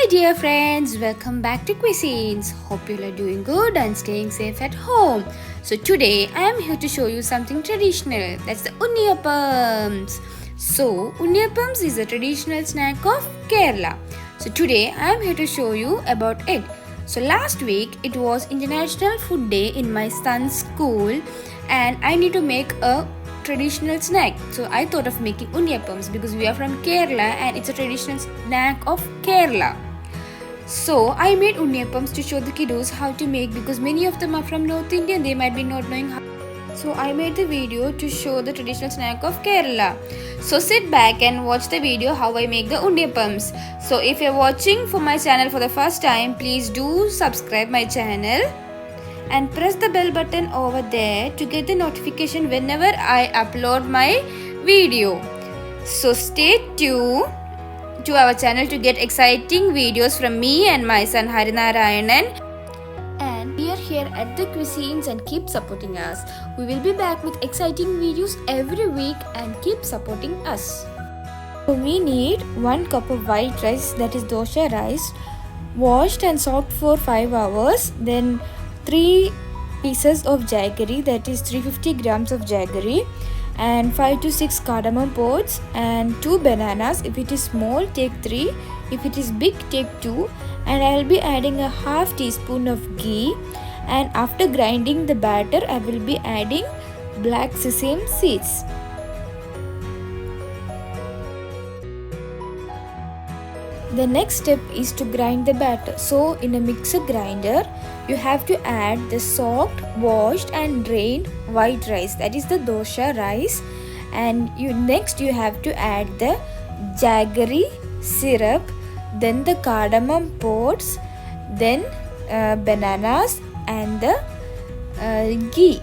Hi dear friends, welcome back to Cuisines. Hope you are doing good and staying safe at home. So today I am here to show you something traditional. That's the Unniappams. So Unniappams is a traditional snack of Kerala. So today I am here to show you about it. So last week it was International Food Day in my son's school and I need to make a traditional snack. So I thought of making Unniappams because we are from Kerala and it's a traditional snack of Kerala. So I made Unniappams to show the kiddos how to make because many of them are from North India and they might be not knowing how. So I made the video to show the traditional snack of Kerala. So sit back and watch the video how I make the Unniappams. So if you're watching for my channel for the first time, please do subscribe my channel and press the bell button over there to get the notification whenever I upload my video. So stay tuned to our channel to get exciting videos from me and my son Harinarayanan. And we are here at the Cuisines and keep supporting us. We will be back with exciting videos every week and keep supporting us. So we need 1 cup of white rice, that is dosha rice, washed and soaked for 5 hours. Then 3 pieces of jaggery, that is 350 grams of jaggery, and 5 to 6 cardamom pods, and 2 bananas. If it is small, take 3. If it is big, take 2. And I will be adding a half teaspoon of ghee. And after grinding the batter, I will be adding black sesame seeds. The next step is to grind the batter. So in a mixer grinder, you have to add the soaked, washed and drained white rice, that is the dosha rice. And next you have to add the jaggery syrup, then the cardamom pods, then bananas and the ghee.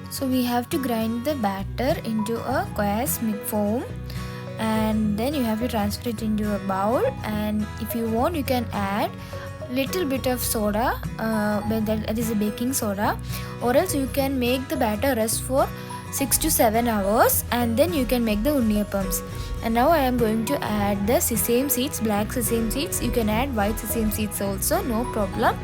So we have to grind the batter into a coarse form and then you have to transfer it into a bowl, and if you want you can add little bit of soda, that is a baking soda, or else you can make the batter rest for 6 to 7 hours and then you can make the Unniappams. And now I am going to add the sesame seeds, black sesame seeds. You can add white sesame seeds also, no problem,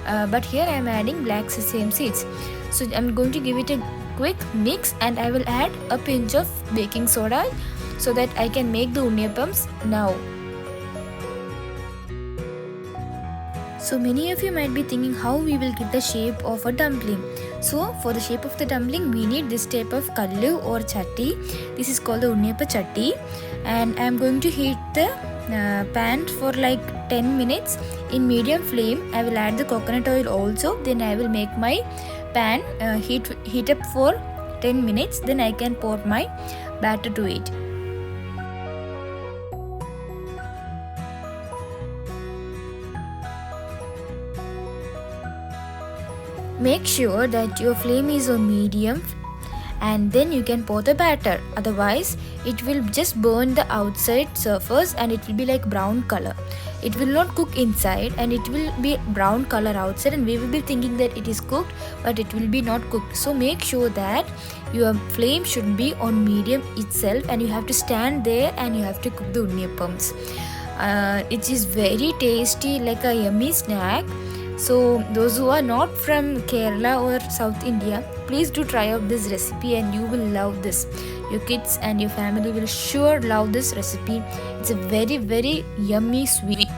but here I am adding black sesame seeds. So I am going to give it a quick mix and I will add a pinch of baking soda so that I can make the Unniappams now. So many of you might be thinking how we will get the shape of a dumpling. So for the shape of the dumpling we need this type of kallu or chatti. This is called the Unniappa chatti, and I am going to heat the pan for like 10 minutes in medium flame. I will add the coconut oil also. Then I will make my pan heat up for 10 minutes. Then I can pour my batter to it. Make sure that your flame is on medium and then you can pour the batter, otherwise it will just burn the outside surface and it will be like brown color. It will not cook inside and it will be brown color outside and we will be thinking that it is cooked, but it will be not cooked. So make sure that your flame should be on medium itself and you have to stand there and you have to cook the Unniappams. It is very tasty, like a yummy snack. So those who are not from Kerala or South India, please do try out this recipe and you will love this. Your kids and your family will sure love this recipe. It's a very very yummy sweet.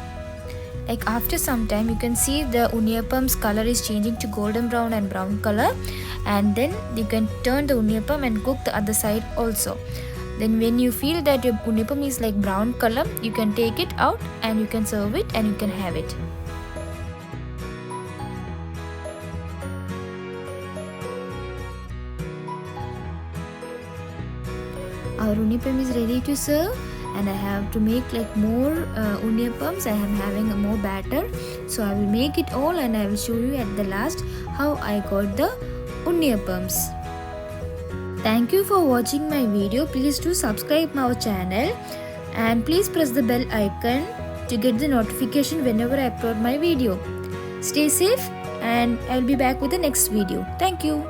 Like after some time you can see the Unniappam's color is changing to golden brown and brown color, and then you can turn the Unniappam and cook the other side also. Then when you feel that your Unniappam is like brown color, you can take it out and you can serve it and you can have it. Our Unniappam is ready to serve and I have to make like more Unniappams. I am having a more batter, so I will make it all and I will show you at the last how I got the Unniappams. Thank you for watching my video. Please do subscribe our channel and please press the bell icon to get the notification whenever I upload my video. Stay safe and I will be back with the next video. Thank you.